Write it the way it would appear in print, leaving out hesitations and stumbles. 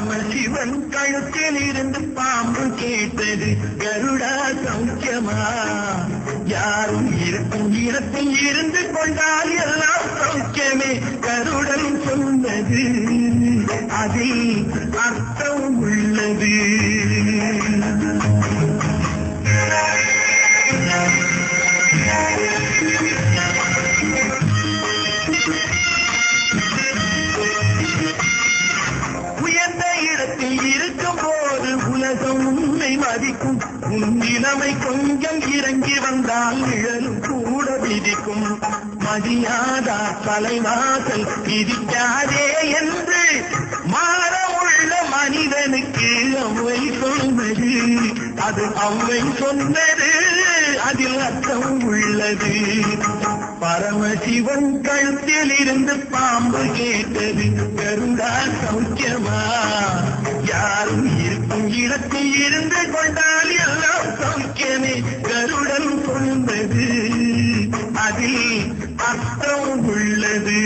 பரமசிவன் கழுத்தில் இருந்து பாம்பு கேட்டது கருடா சௌக்கியமா? யாரும் இருக்கும் இடத்தில் இருந்து கொண்டால் எல்லாம் சௌக்கியமே. கருடன் சொன்னது அதில் அர்த்தம் உள்ளது. உயர்ந்த இடத்தில் இருக்கும் போது உலகம் உன்னை மதிக்கும். உன் நிலைமை கொஞ்சம் இறங்கி வந்தால் நிழலும் கூட விதிக்கும். மதியாதா தலைவாசல் விதிக்காதே என்று மாற உள்ள மனிதனுக்கு அவ்வை சொன்னது. அது அவ்வை சொன்னது அதில் அர்த்தம் உள்ளது. பரமசிவன் கழுத்தில் இருந்து பாம்பு கேட்டது கருடா சௌக்கியமா? யாரும் இருக்கும் இடத்தில் இருந்து கொண்டால் எல்லாம் சௌக்கியமே. கருடன் சொன்னது அதில் அர்த்தம் உள்ளது.